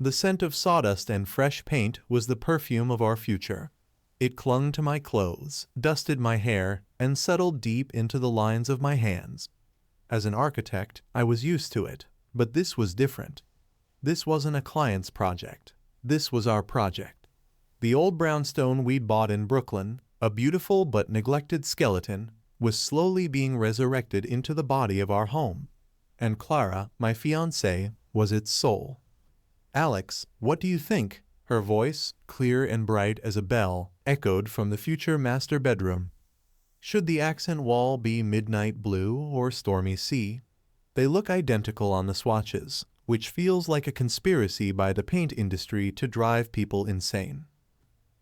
The scent of sawdust and fresh paint was the perfume of our future. It clung to my clothes, dusted my hair, and settled deep into the lines of my hands. As an architect, I was used to it, but this was different. This wasn't a client's project. This was our project. The old brownstone we'd bought in Brooklyn, a beautiful but neglected skeleton, was slowly being resurrected into the body of our home. And Clara, my fiancée, was its soul. "Alex, what do you think?" Her voice, clear and bright as a bell, echoed from the future master bedroom. "Should the accent wall be midnight blue or stormy sea? They look identical on the swatches, which feels like a conspiracy by the paint industry to drive people insane."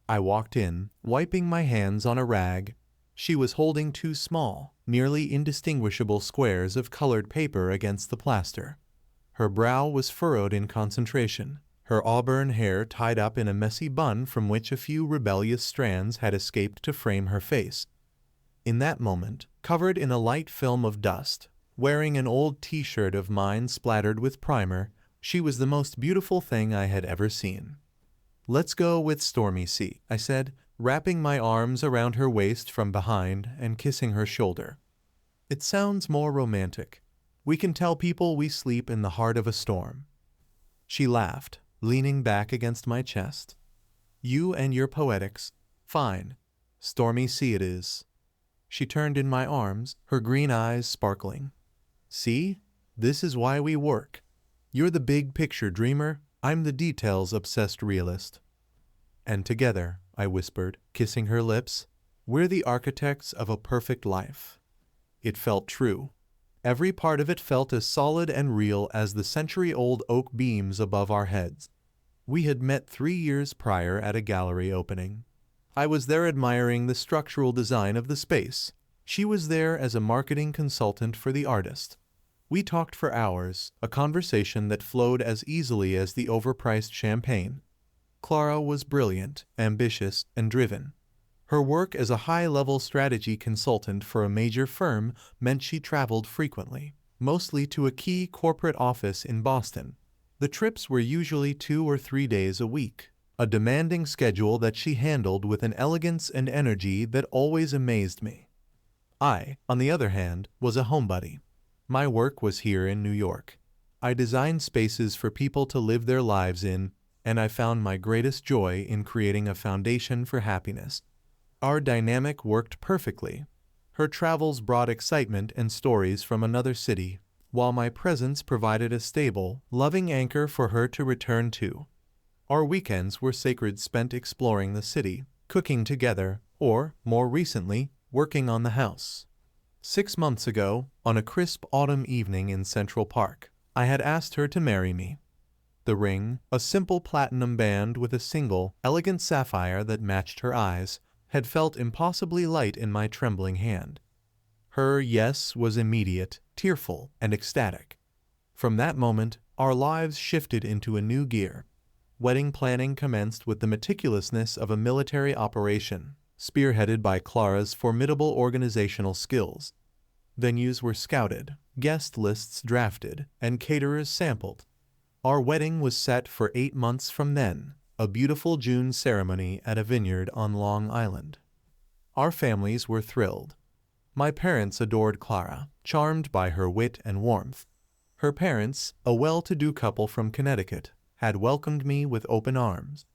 I walked in, wiping my hands on a rag. She was holding two small, nearly indistinguishable squares of colored paper against the plaster. Her brow was furrowed in concentration, her auburn hair tied up in a messy bun from which a few rebellious strands had escaped to frame her face. In that moment, covered in a light film of dust, wearing an old t-shirt of mine splattered with primer, she was the most beautiful thing I had ever seen. "Let's go with Stormy Sea," I said, wrapping my arms around her waist from behind and kissing her shoulder. "It sounds more romantic. We can tell people we sleep in the heart of a storm." She laughed, leaning back against my chest. "You and your poetics. Fine. Stormy Sea it is." She turned in my arms, her green eyes sparkling. "See? This is why we work. You're the big picture dreamer, I'm the details-obsessed realist." "And together," I whispered, kissing her lips, "we're the architects of a perfect life." It felt true. Every part of it felt as solid and real as the century-old oak beams above our heads. We had met 3 years prior at a gallery opening. I was there admiring the structural design of the space. She was there as a marketing consultant for the artist. We talked for hours, a conversation that flowed as easily as the overpriced champagne. Clara was brilliant, ambitious, and driven. Her work as a high-level strategy consultant for a major firm meant she traveled frequently, mostly to a key corporate office in Boston. The trips were usually 2 or 3 days a week, a demanding schedule that she handled with an elegance and energy that always amazed me. I, on the other hand, was a homebody. My work was here in New York. I designed spaces for people to live their lives in, and I found my greatest joy in creating a foundation for happiness. Our dynamic worked perfectly. Her travels brought excitement and stories from another city, while my presence provided a stable, loving anchor for her to return to. Our weekends were sacred, spent exploring the city, cooking together, or, more recently, working on the house. 6 months ago, on a crisp autumn evening in Central Park, I had asked her to marry me. The ring, a simple platinum band with a single, elegant sapphire that matched her eyes, had felt impossibly light in my trembling hand. Her yes was immediate, tearful, and ecstatic. From that moment, our lives shifted into a new gear. Wedding planning commenced with the meticulousness of a military operation, spearheaded by Clara's formidable organizational skills. Venues were scouted, guest lists drafted, and caterers sampled. Our wedding was set for 8 months from then, a beautiful June ceremony at a vineyard on Long Island. Our families were thrilled. My parents adored Clara, charmed by her wit and warmth. Her parents, a well-to-do couple from Connecticut, had welcomed me with open arms.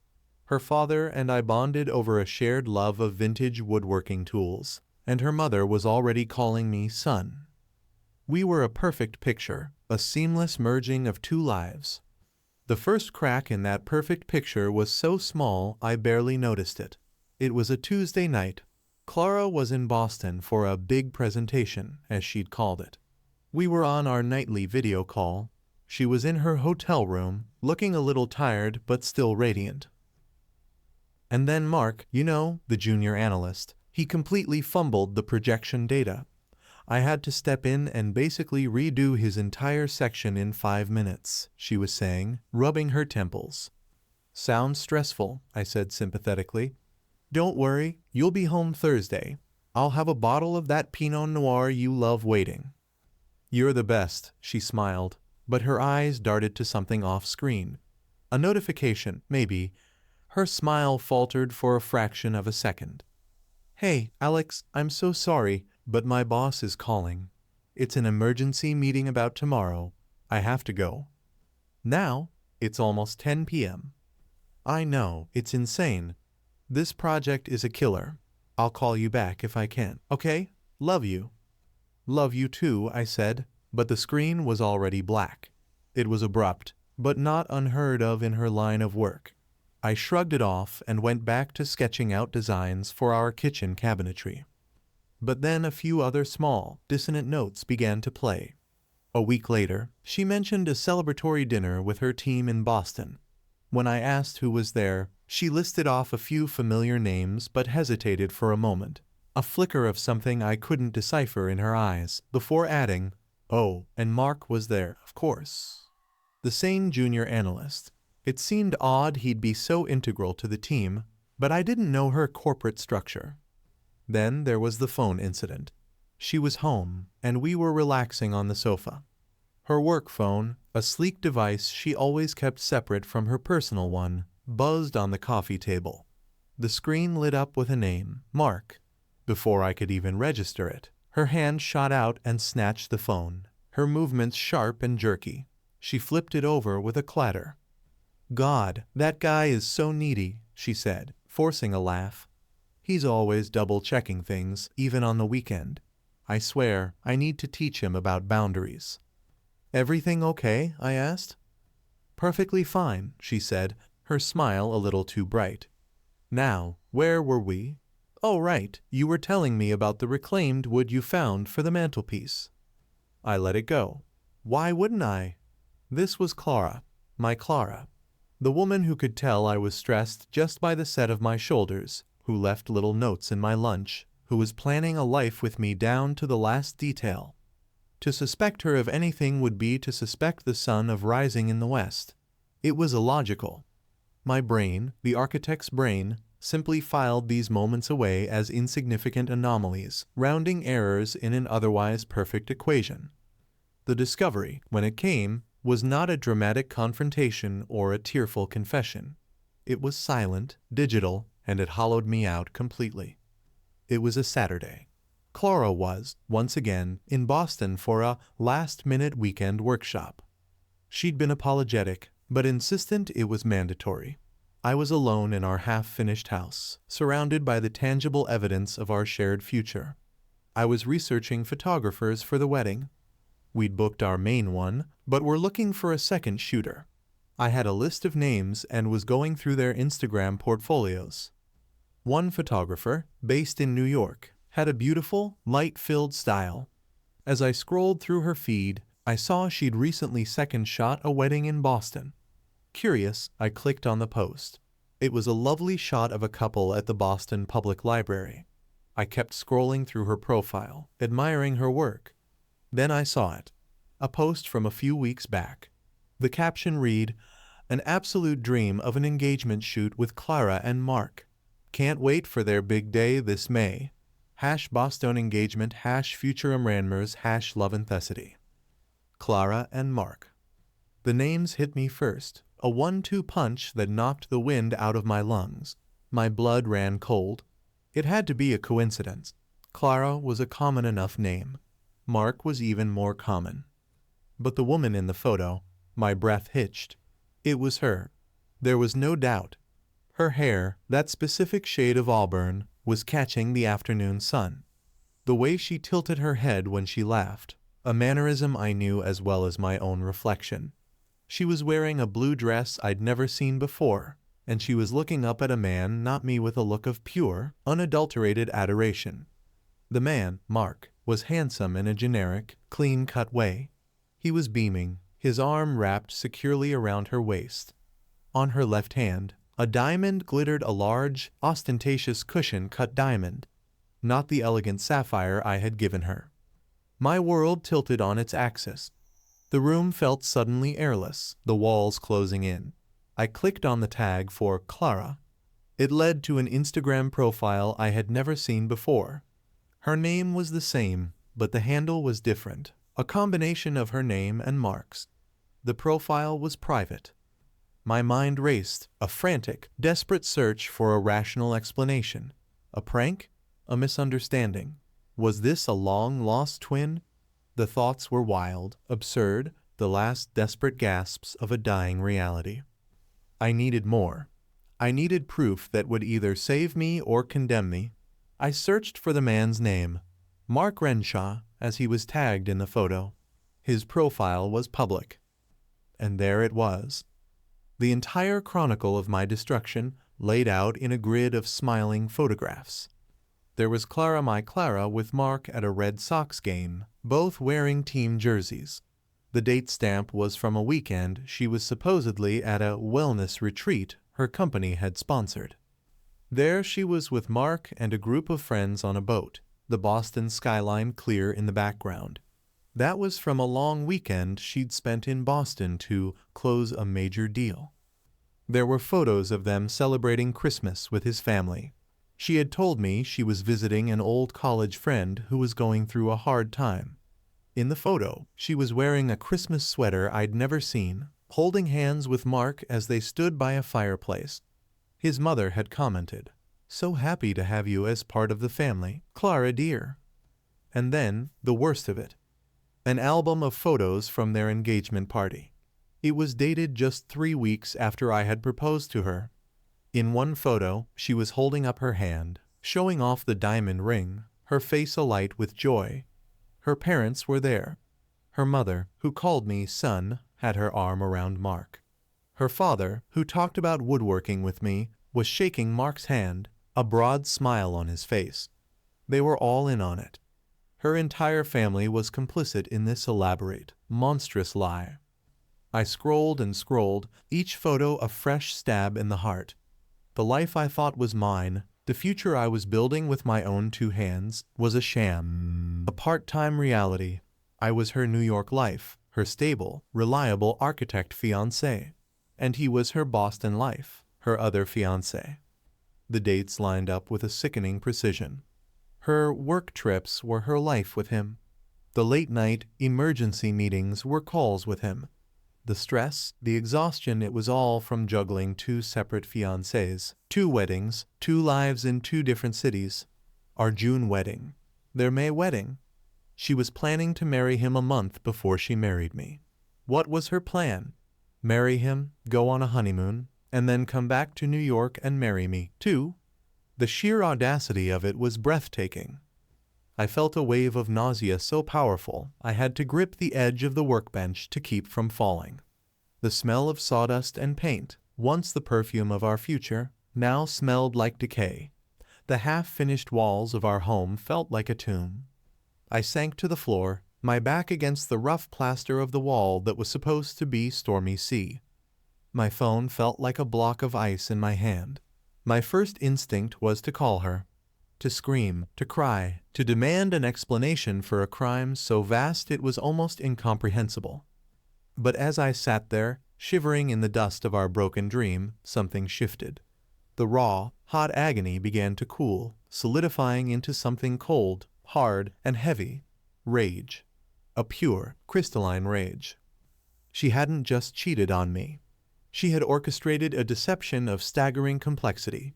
Her father and I bonded over a shared love of vintage woodworking tools, and her mother was already calling me son. We were a perfect picture, a seamless merging of 2 lives. The first crack in that perfect picture was so small I barely noticed it. It was a Tuesday night. Clara was in Boston for a big presentation, as she'd called it. We were on our nightly video call. She was in her hotel room, looking a little tired but still radiant. And then Mark, you know, the junior analyst, he completely fumbled the projection data. I had to step in and basically redo his entire section in 5 minutes, she was saying, rubbing her temples. "Sounds stressful," I said sympathetically. "Don't worry, you'll be home Thursday. I'll have a bottle of that Pinot Noir you love waiting." "You're the best," she smiled, but her eyes darted to something off-screen. A notification, maybe. Her smile faltered for a fraction of a second. Hey, Alex, I'm so sorry, but my boss is calling. It's an emergency meeting about tomorrow. I have to go. Now, it's almost 10 p.m. I know, it's insane. This project is a killer. I'll call you back if I can, okay? Love you. Love you too, I said, but the screen was already black. It was abrupt, but not unheard of in her line of work. I shrugged it off and went back to sketching out designs for our kitchen cabinetry. But then a few other small, dissonant notes began to play. A week later, she mentioned a celebratory dinner with her team in Boston. When I asked who was there, she listed off a few familiar names but hesitated for a moment, a flicker of something I couldn't decipher in her eyes, before adding, "Oh, and Mark was there, of course." The sane junior analyst. It seemed odd he'd be so integral to the team, but I didn't know her corporate structure. Then there was the phone incident. She was home, and we were relaxing on the sofa. Her work phone, a sleek device she always kept separate from her personal one, buzzed on the coffee table. The screen lit up with a name, Mark. Before I could even register it, her hand shot out and snatched the phone, her movements sharp and jerky. She flipped it over with a clatter. "God, that guy is so needy," she said, forcing a laugh. "He's always double-checking things, even on the weekend. I swear, I need to teach him about boundaries." "Everything okay?" I asked. "Perfectly fine," she said, her smile a little too bright. "Now, where were we? Oh, right, you were telling me about the reclaimed wood you found for the mantelpiece." I let it go. Why wouldn't I? This was Clara, my Clara. The woman who could tell I was stressed just by the set of my shoulders, who left little notes in my lunch, who was planning a life with me down to the last detail. To suspect her of anything would be to suspect the sun of rising in the west. It was illogical. My brain, the architect's brain, simply filed these moments away as insignificant anomalies, rounding errors in an otherwise perfect equation. The discovery, when it came, was not a dramatic confrontation or a tearful confession. It was silent, digital, and it hollowed me out completely. It was a Saturday. Clara was, once again, in Boston for a last-minute weekend workshop. She'd been apologetic, but insistent it was mandatory. I was alone in our half-finished house, surrounded by the tangible evidence of our shared future. I was researching photographers for the wedding. We'd booked our main one, but were looking for a second shooter. I had a list of names and was going through their Instagram portfolios. One photographer, based in New York, had a beautiful, light-filled style. As I scrolled through her feed, I saw she'd recently second shot a wedding in Boston. Curious, I clicked on the post. It was a lovely shot of a couple at the Boston Public Library. I kept scrolling through her profile, admiring her work. Then I saw it. A post from a few weeks back. The caption read, "An absolute dream of an engagement shoot with Clara and Mark. Can't wait for their big day this May. #Boston engagement #future Ranmers #loveanthecity." Clara and Mark. The names hit me first, a 1-2 punch that knocked the wind out of my lungs. My blood ran cold. It had to be a coincidence. Clara was a common enough name. Mark was even more common. But the woman in the photo, my breath hitched. It was her. There was no doubt. Her hair, that specific shade of auburn, was catching the afternoon sun. The way she tilted her head when she laughed, a mannerism I knew as well as my own reflection. She was wearing a blue dress I'd never seen before, and she was looking up at a man, not me, with a look of pure, unadulterated adoration. The man, Mark, was handsome in a generic, clean-cut way. He was beaming, his arm wrapped securely around her waist. On her left hand, a diamond glittered, a large, ostentatious cushion-cut diamond, not the elegant sapphire I had given her. My world tilted on its axis. The room felt suddenly airless, the walls closing in. I clicked on the tag for Clara. It led to an Instagram profile I had never seen before. Her name was the same, but the handle was different, a combination of her name and Mark's. The profile was private. My mind raced, a frantic, desperate search for a rational explanation. A prank? A misunderstanding? Was this a long-lost twin? The thoughts were wild, absurd, the last desperate gasps of a dying reality. I needed more. I needed proof that would either save me or condemn me. I searched for the man's name, Mark Renshaw, as he was tagged in the photo. His profile was public. And there it was. The entire chronicle of my destruction laid out in a grid of smiling photographs. There was Clara, my Clara, with Mark at a Red Sox game, both wearing team jerseys. The date stamp was from a weekend she was supposedly at a wellness retreat her company had sponsored. There she was with Mark and a group of friends on a boat, the Boston skyline clear in the background. That was from a long weekend she'd spent in Boston to close a major deal. There were photos of them celebrating Christmas with his family. She had told me she was visiting an old college friend who was going through a hard time. In the photo, she was wearing a Christmas sweater I'd never seen, holding hands with Mark as they stood by a fireplace. His mother had commented, "So happy to have you as part of the family, Clara dear." And then, the worst of it, an album of photos from their engagement party. It was dated just 3 weeks after I had proposed to her. In one photo, she was holding up her hand, showing off the diamond ring, her face alight with joy. Her parents were there. Her mother, who called me son, had her arm around Mark. Her father, who talked about woodworking with me, was shaking Mark's hand, a broad smile on his face. They were all in on it. Her entire family was complicit in this elaborate, monstrous lie. I scrolled and scrolled, each photo a fresh stab in the heart. The life I thought was mine, the future I was building with my own 2 hands, was a sham, a part-time reality. I was her New York life, her stable, reliable architect fiancé, and he was her Boston life, her other fiancé. The dates lined up with a sickening precision. Her work trips were her life with him. The late-night emergency meetings were calls with him. The stress, the exhaustion, it was all from juggling 2 separate fiancés, 2 weddings, 2 lives in 2 different cities. Our June wedding, their May wedding. She was planning to marry him a month before she married me. What was her plan? Marry him, go on a honeymoon, and then come back to New York and marry me, too? The sheer audacity of it was breathtaking. I felt a wave of nausea so powerful I had to grip the edge of the workbench to keep from falling. The smell of sawdust and paint, once the perfume of our future, now smelled like decay. The half-finished walls of our home felt like a tomb. I sank to the floor, my back against the rough plaster of the wall that was supposed to be stormy sea. My phone felt like a block of ice in my hand. My first instinct was to call her. To scream, to cry, to demand an explanation for a crime so vast it was almost incomprehensible. But as I sat there, shivering in the dust of our broken dream, something shifted. The raw, hot agony began to cool, solidifying into something cold, hard, and heavy. Rage. A pure, crystalline rage. She hadn't just cheated on me. She had orchestrated a deception of staggering complexity.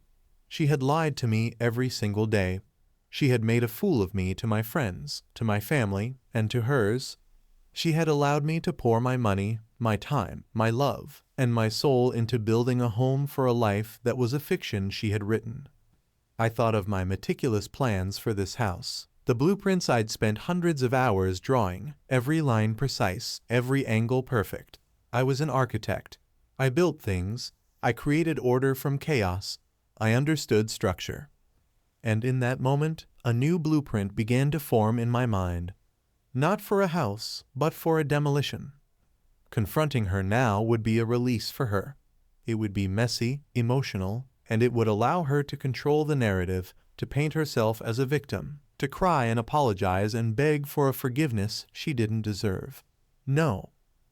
She had lied to me every single day. She had made a fool of me to my friends, to my family, and to hers. She had allowed me to pour my money, my time, my love, and my soul into building a home for a life that was a fiction she had written. I thought of my meticulous plans for this house, the blueprints I'd spent hundreds of hours drawing, every line precise, every angle perfect. I was an architect. I built things. I created order from chaos. I understood structure. And in that moment, a new blueprint began to form in my mind. Not for a house, but for a demolition. Confronting her now would be a release for her. It would be messy, emotional, and it would allow her to control the narrative, to paint herself as a victim, to cry and apologize and beg for a forgiveness she didn't deserve. No,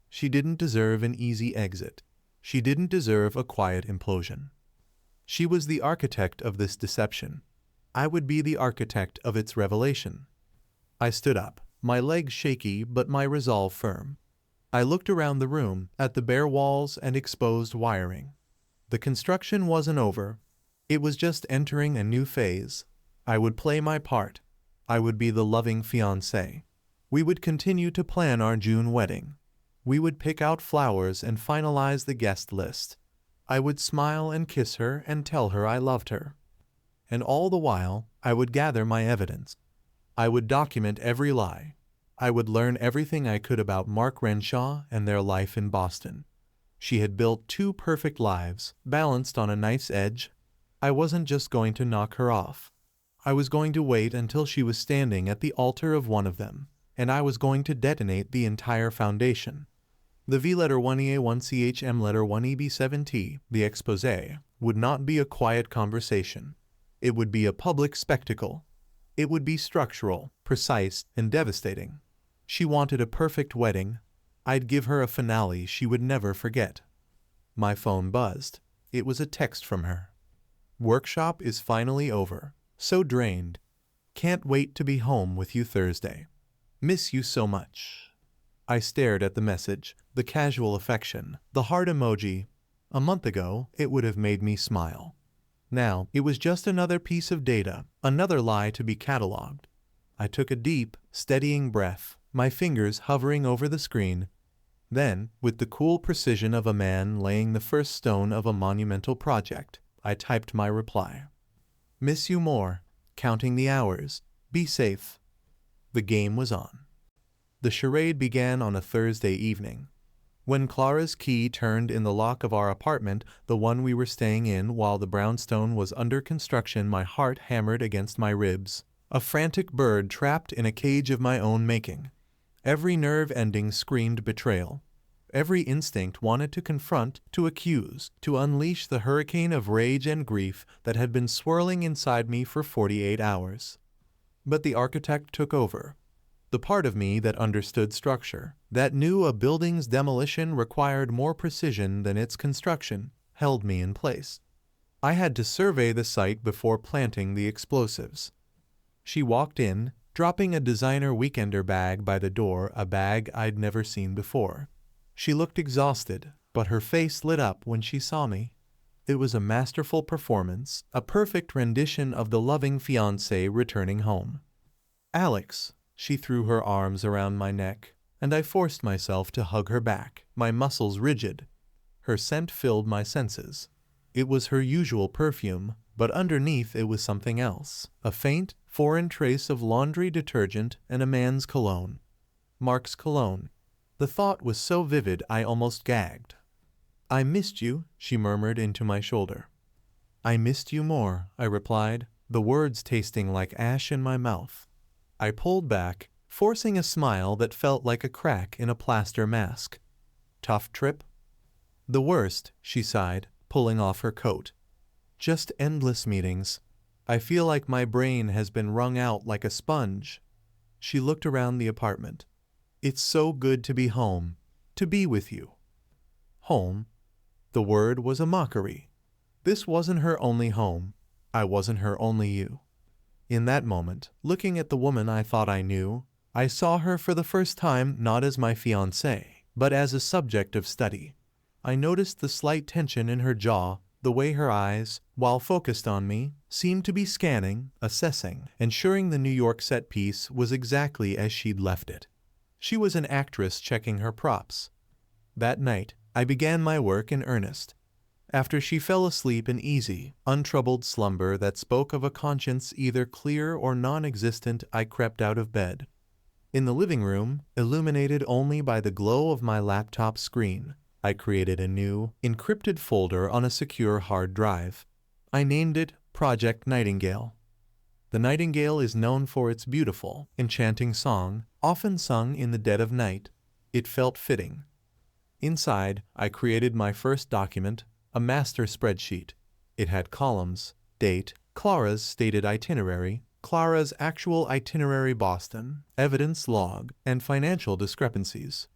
she didn't deserve an easy exit. She didn't deserve a quiet implosion. She was the architect of this deception. I would be the architect of its revelation. I stood up, my legs shaky but my resolve firm. I looked around the room, at the bare walls and exposed wiring. The construction wasn't over. It was just entering a new phase. I would play my part. I would be the loving fiancé. We would continue to plan our June wedding. We would pick out flowers and finalize the guest list. I would smile and kiss her and tell her I loved her. And all the while, I would gather my evidence. I would document every lie. I would learn everything I could about Mark Renshaw and their life in Boston. She had built 2 perfect lives, balanced on a knife's edge. I wasn't just going to knock her off. I was going to wait until she was standing at the altar of one of them, and I was going to detonate the entire foundation. The V letter 1EA1CH M letter 1EB7T, the exposé, would not be a quiet conversation. It would be a public spectacle. It would be structural, precise, and devastating. She wanted a perfect wedding. I'd give her a finale she would never forget. My phone buzzed. It was a text from her. Workshop is finally over. So drained. Can't wait to be home with you Thursday. Miss you so much. I stared at the message, the casual affection, the heart emoji. A month ago, it would have made me smile. Now, it was just another piece of data, another lie to be cataloged. I took a deep, steadying breath, my fingers hovering over the screen. Then, with the cool precision of a man laying the first stone of a monumental project, I typed my reply. Miss you more. Counting the hours. Be safe. The game was on. The charade began on a Thursday evening. When Clara's key turned in the lock of our apartment, the one we were staying in while the brownstone was under construction, my heart hammered against my ribs. A frantic bird trapped in a cage of my own making. Every nerve ending screamed betrayal. Every instinct wanted to confront, to accuse, to unleash the hurricane of rage and grief that had been swirling inside me for 48 hours. But the architect took over. The part of me that understood structure, that knew a building's demolition required more precision than its construction, held me in place. I had to survey the site before planting the explosives. She walked in, dropping a designer weekender bag by the door, a bag I'd never seen before. She looked exhausted, but her face lit up when she saw me. It was a masterful performance, a perfect rendition of the loving fiancé returning home. Alex, she threw her arms around my neck, and I forced myself to hug her back, my muscles rigid. Her scent filled my senses. It was her usual perfume, but underneath it was something else, a faint, foreign trace of laundry detergent and a man's cologne. Mark's cologne. The thought was so vivid I almost gagged. I missed you, she murmured into my shoulder. I missed you more, I replied, the words tasting like ash in my mouth. I pulled back, forcing a smile that felt like a crack in a plaster mask. Tough trip? The worst, she sighed, pulling off her coat. Just endless meetings. I feel like my brain has been wrung out like a sponge. She looked around the apartment. It's so good to be home, to be with you. Home? The word was a mockery. This wasn't her only home. I wasn't her only you. In that moment, looking at the woman I thought I knew, I saw her for the first time not as my fiancée, but as a subject of study. I noticed the slight tension in her jaw, the way her eyes, while focused on me, seemed to be scanning, assessing, ensuring the New York set piece was exactly as she'd left it. She was an actress checking her props. That night, I began my work in earnest. After she fell asleep in easy, untroubled slumber that spoke of a conscience either clear or non-existent, I crept out of bed. In the living room, illuminated only by the glow of my laptop screen, I created a new, encrypted folder on a secure hard drive. I named it Project Nightingale. The nightingale is known for its beautiful, enchanting song, often sung in the dead of night. It felt fitting. Inside, I created my first document, a master spreadsheet. It had columns, date, Clara's stated itinerary, Clara's actual itinerary Boston, evidence log, and financial discrepancies.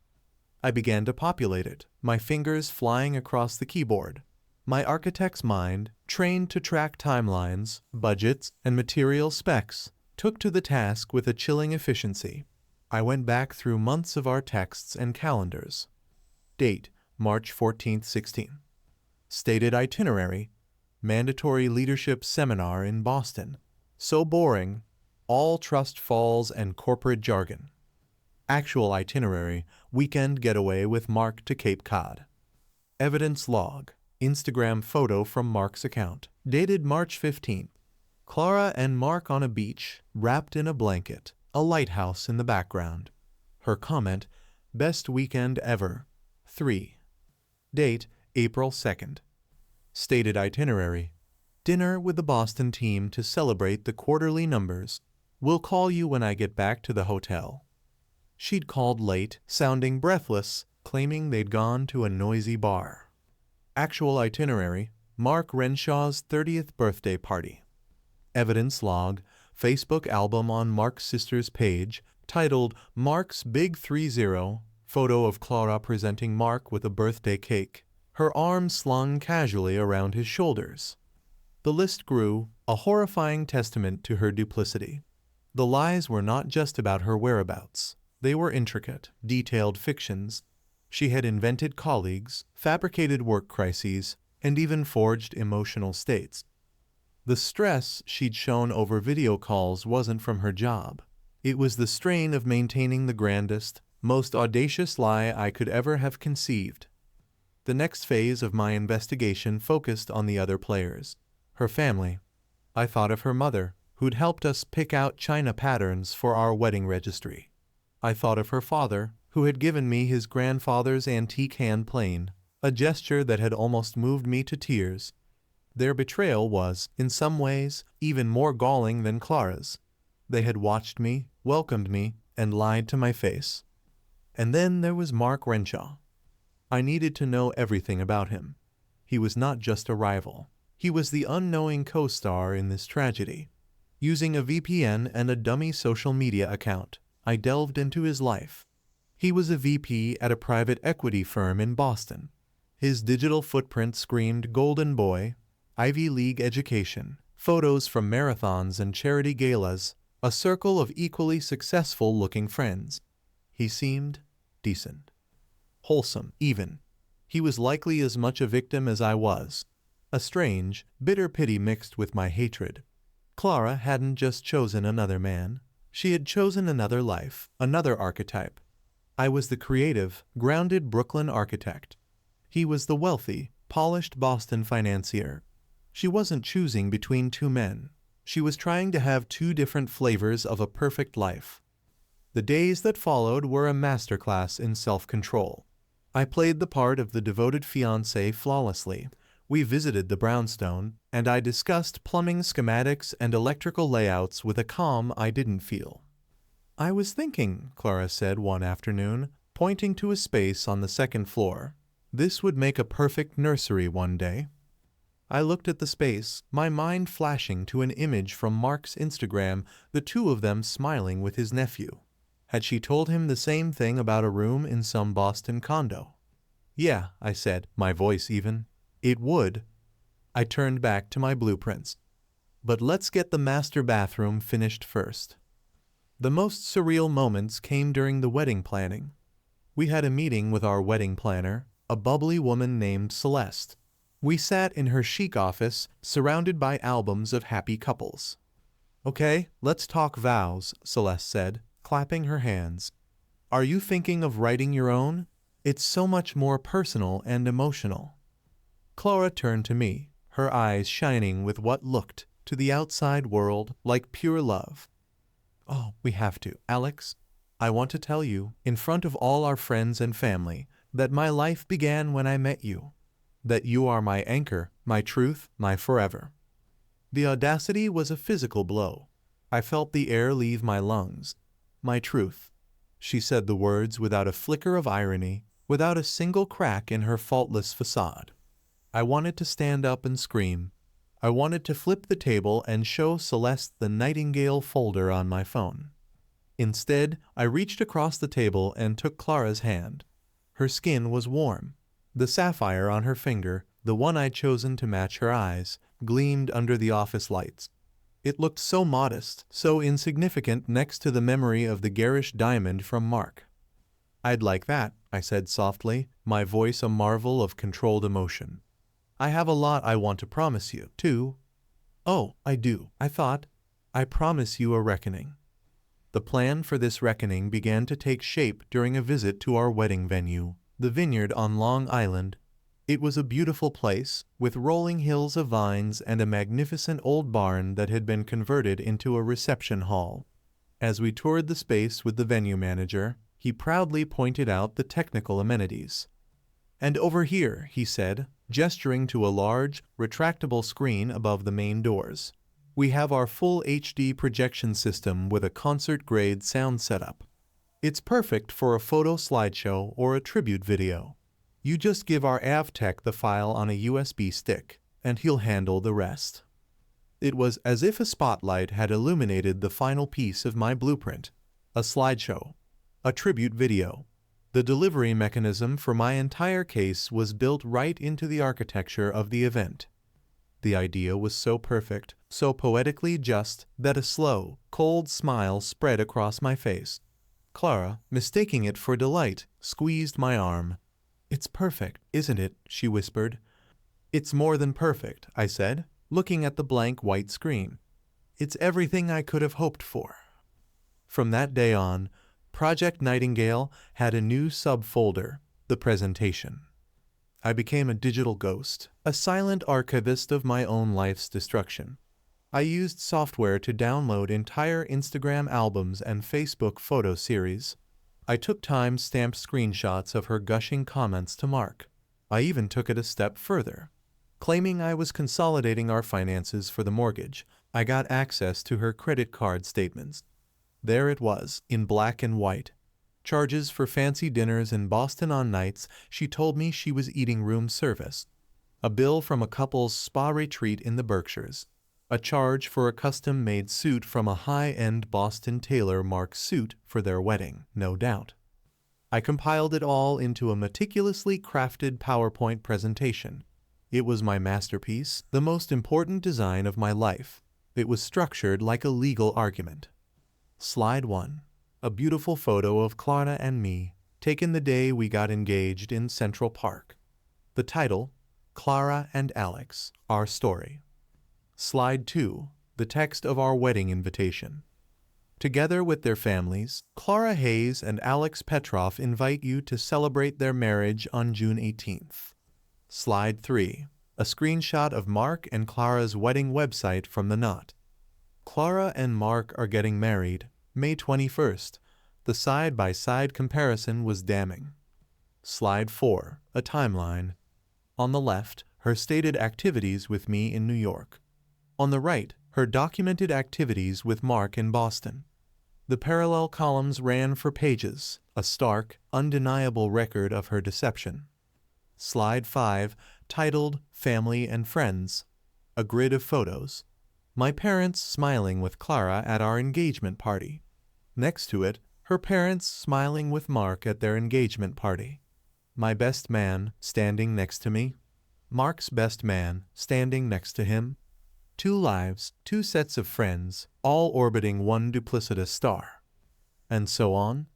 I began to populate it, my fingers flying across the keyboard. My architect's mind, trained to track timelines, budgets, and material specs, took to the task with a chilling efficiency. I went back through months of our texts and calendars. Date, March 14th, 16. Stated itinerary, mandatory leadership seminar in Boston. So boring, all trust falls and corporate jargon. Actual itinerary, weekend getaway with Mark to Cape Cod. Evidence log, Instagram photo from Mark's account, dated March 15th. Clara and Mark on a beach, wrapped in a blanket, a lighthouse in the background. Her comment, best weekend ever. 3. Date, April 2nd. Stated itinerary, dinner with the Boston team to celebrate the quarterly numbers. Will call you when I get back to the hotel. She'd called late, sounding breathless, claiming they'd gone to a noisy bar. Actual itinerary, Mark Renshaw's 30th birthday party. Evidence log, Facebook album on Mark's sister's page, titled Mark's Big 30, photo of Clara presenting Mark with a birthday cake, her arms slung casually around his shoulders. The list grew, a horrifying testament to her duplicity. The lies were not just about her whereabouts. They were intricate, detailed fictions. She had invented colleagues, fabricated work crises, and even forged emotional states. The stress she'd shown over video calls wasn't from her job. It was the strain of maintaining the grandest, most audacious lie I could ever have conceived. The next phase of my investigation focused on the other players. Her family. I thought of her mother, who'd helped us pick out china patterns for our wedding registry. I thought of her father, who had given me his grandfather's antique hand plane, a gesture that had almost moved me to tears. Their betrayal was, in some ways, even more galling than Clara's. They had watched me, welcomed me, and lied to my face. And then there was Mark Renshaw. I needed to know everything about him. He was not just a rival. He was the unknowing co-star in this tragedy. Using a VPN and a dummy social media account, I delved into his life. He was a VP at a private equity firm in Boston. His digital footprint screamed Golden Boy, Ivy League education, photos from marathons and charity galas, a circle of equally successful-looking friends. He seemed decent. Wholesome, even. He was likely as much a victim as I was. A strange, bitter pity mixed with my hatred. Clara hadn't just chosen another man. She had chosen another life, another archetype. I was the creative, grounded Brooklyn architect. He was the wealthy, polished Boston financier. She wasn't choosing between two men. She was trying to have two different flavors of a perfect life. The days that followed were a masterclass in self-control. I played the part of the devoted fiancé flawlessly. We visited the brownstone, and I discussed plumbing schematics and electrical layouts with a calm I didn't feel. I was thinking, Clara said one afternoon, pointing to a space on the second floor. This would make a perfect nursery one day. I looked at the space, my mind flashing to an image from Mark's Instagram, the two of them smiling with his nephew. Had she told him the same thing about a room in some Boston condo? Yeah, I said, my voice even. It would. I turned back to my blueprints. But let's get the master bathroom finished first. The most surreal moments came during the wedding planning. We had a meeting with our wedding planner, a bubbly woman named Celeste. We sat in her chic office, surrounded by albums of happy couples. Okay, let's talk vows, Celeste said, clapping her hands. Are you thinking of writing your own? It's so much more personal and emotional. Clara turned to me, her eyes shining with what looked, to the outside world, like pure love. Oh, we have to, Alex. I want to tell you, in front of all our friends and family, that my life began when I met you. That you are my anchor, my truth, my forever. The audacity was a physical blow. I felt the air leave my lungs. My truth. She said the words without a flicker of irony, without a single crack in her faultless facade. I wanted to stand up and scream. I wanted to flip the table and show Celeste the Nightingale folder on my phone. Instead, I reached across the table and took Clara's hand. Her skin was warm. The sapphire on her finger, the one I'd chosen to match her eyes, gleamed under the office lights. It looked so modest, so insignificant next to the memory of the garish diamond from Mark. "I'd like that," I said softly, my voice a marvel of controlled emotion. "I have a lot I want to promise you, too." "Oh, I do," I thought. "I promise you a reckoning." The plan for this reckoning began to take shape during a visit to our wedding venue, the Vineyard on Long Island. It was a beautiful place, with rolling hills of vines and a magnificent old barn that had been converted into a reception hall. As we toured the space with the venue manager, he proudly pointed out the technical amenities. "And over here," he said, gesturing to a large, retractable screen above the main doors, "we have our full HD projection system with a concert-grade sound setup. It's perfect for a photo slideshow or a tribute video. You just give our AV tech the file on a USB stick, and he'll handle the rest." It was as if a spotlight had illuminated the final piece of my blueprint, a slideshow, a tribute video. The delivery mechanism for my entire case was built right into the architecture of the event. The idea was so perfect, so poetically just, that a slow, cold smile spread across my face. Clara, mistaking it for delight, squeezed my arm. "It's perfect, isn't it?" she whispered. "It's more than perfect," I said, looking at the blank white screen. "It's everything I could have hoped for." From that day on, Project Nightingale had a new subfolder, the presentation. I became a digital ghost, a silent archivist of my own life's destruction. I used software to download entire Instagram albums and Facebook photo series. I took time-stamped screenshots of her gushing comments to Mark. I even took it a step further. Claiming I was consolidating our finances for the mortgage, I got access to her credit card statements. There it was, in black and white. Charges for fancy dinners in Boston on nights she told me she was eating room service. A bill from a couple's spa retreat in the Berkshires. A charge for a custom-made suit from a high-end Boston tailor Mark's suit for their wedding, no doubt. I compiled it all into a meticulously crafted PowerPoint presentation. It was my masterpiece, the most important design of my life. It was structured like a legal argument. Slide 1. A beautiful photo of Clara and me, taken the day we got engaged in Central Park. The title, Clara and Alex, Our Story. Slide 2. The text of our wedding invitation. Together with their families, Clara Hayes and Alex Petroff invite you to celebrate their marriage on June 18th. Slide 3. A screenshot of Mark and Clara's wedding website from the Knot. Clara and Mark are getting married, May 21st. The side-by-side comparison was damning. Slide 4. A timeline. On the left, her stated activities with me in New York. On the right, her documented activities with Mark in Boston. The parallel columns ran for pages, a stark, undeniable record of her deception. Slide 5, titled Family and Friends. A grid of photos. My parents smiling with Clara at our engagement party. Next to it, her parents smiling with Mark at their engagement party. My best man standing next to me. Mark's best man standing next to him. 2 lives, 2 sets of friends, all orbiting one duplicitous star. And so on.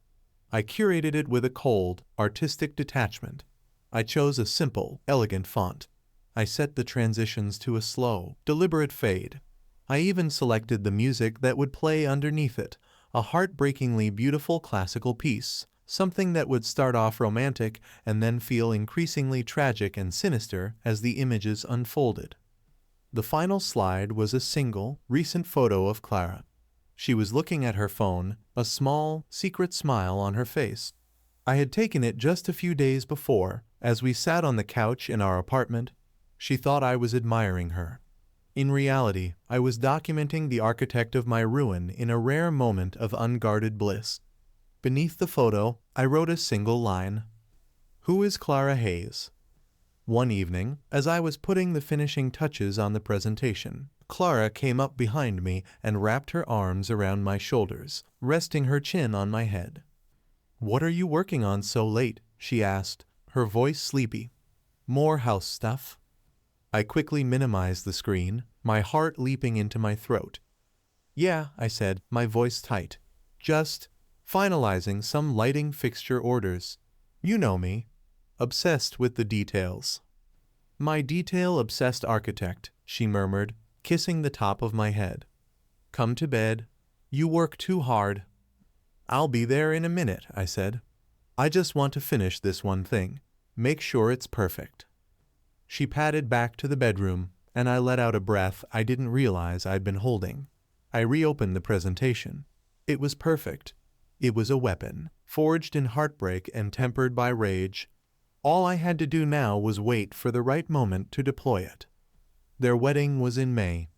I curated it with a cold, artistic detachment. I chose a simple, elegant font. I set the transitions to a slow, deliberate fade. I even selected the music that would play underneath it, a heartbreakingly beautiful classical piece, something that would start off romantic and then feel increasingly tragic and sinister as the images unfolded. The final slide was a single, recent photo of Clara. She was looking at her phone, a small, secret smile on her face. I had taken it just a few days before, as we sat on the couch in our apartment. She thought I was admiring her. In reality, I was documenting the architect of my ruin in a rare moment of unguarded bliss. Beneath the photo, I wrote a single line. Who is Clara Hayes? One evening, as I was putting the finishing touches on the presentation, Clara came up behind me and wrapped her arms around my shoulders, resting her chin on my head. "What are you working on so late?" she asked, her voice sleepy. "More house stuff." I quickly minimized the screen, my heart leaping into my throat. Yeah, I said, my voice tight. Just finalizing some lighting fixture orders. You know me. Obsessed with the details. My detail-obsessed architect, she murmured, kissing the top of my head. Come to bed. You work too hard. I'll be there in a minute, I said. I just want to finish this one thing. Make sure it's perfect. She padded back to the bedroom, and I let out a breath I didn't realize I'd been holding. I reopened the presentation. It was perfect. It was a weapon, forged in heartbreak and tempered by rage. All I had to do now was wait for the right moment to deploy it. Their wedding was in May,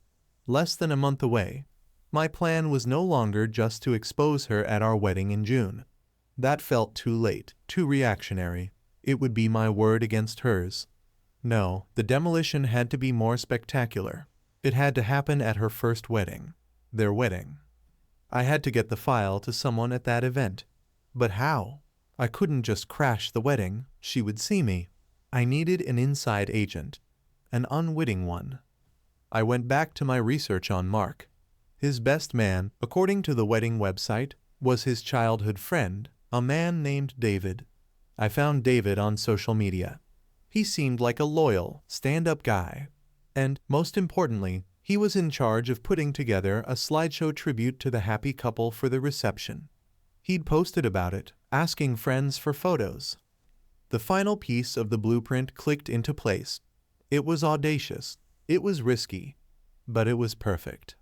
less than a month away. My plan was no longer just to expose her at our wedding in June. That felt too late, too reactionary. It would be my word against hers. No, the demolition had to be more spectacular. It had to happen at her first wedding. Their wedding. I had to get the file to someone at that event. But how? I couldn't just crash the wedding. She would see me. I needed an inside agent. An unwitting one. I went back to my research on Mark. His best man, according to the wedding website, was his childhood friend, a man named David. I found David on social media. He seemed like a loyal, stand-up guy. And, most importantly, he was in charge of putting together a slideshow tribute to the happy couple for the reception. He'd posted about it, asking friends for photos. The final piece of the blueprint clicked into place. It was audacious. It was risky. But it was perfect.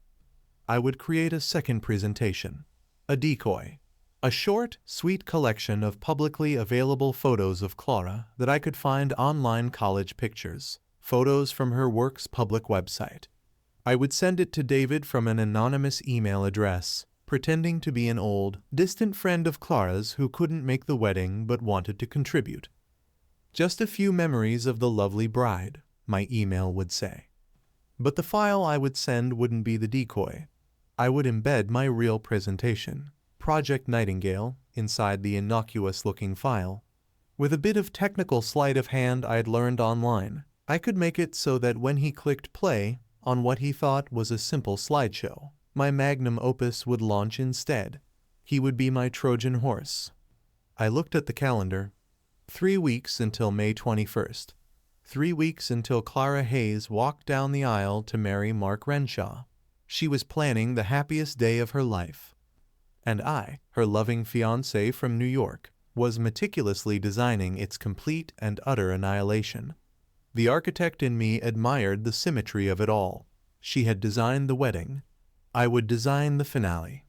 I would create a second presentation. A decoy. A short, sweet collection of publicly available photos of Clara that I could find online college pictures. Photos from her work's public website. I would send it to David from an anonymous email address, pretending to be an old, distant friend of Clara's who couldn't make the wedding but wanted to contribute. Just a few memories of the lovely bride, my email would say. But the file I would send wouldn't be the decoy. I would embed my real presentation, Project Nightingale, inside the innocuous-looking file. With a bit of technical sleight of hand I'd learned online, I could make it so that when he clicked play on what he thought was a simple slideshow, my magnum opus would launch instead. He would be my Trojan horse. I looked at the calendar. 3 weeks until May 21st. 3 weeks until Clara Hayes walked down the aisle to marry Mark Renshaw. She was planning the happiest day of her life. And I, her loving fiancé from New York, was meticulously designing its complete and utter annihilation. The architect in me admired the symmetry of it all. She had designed the wedding. I would design the finale.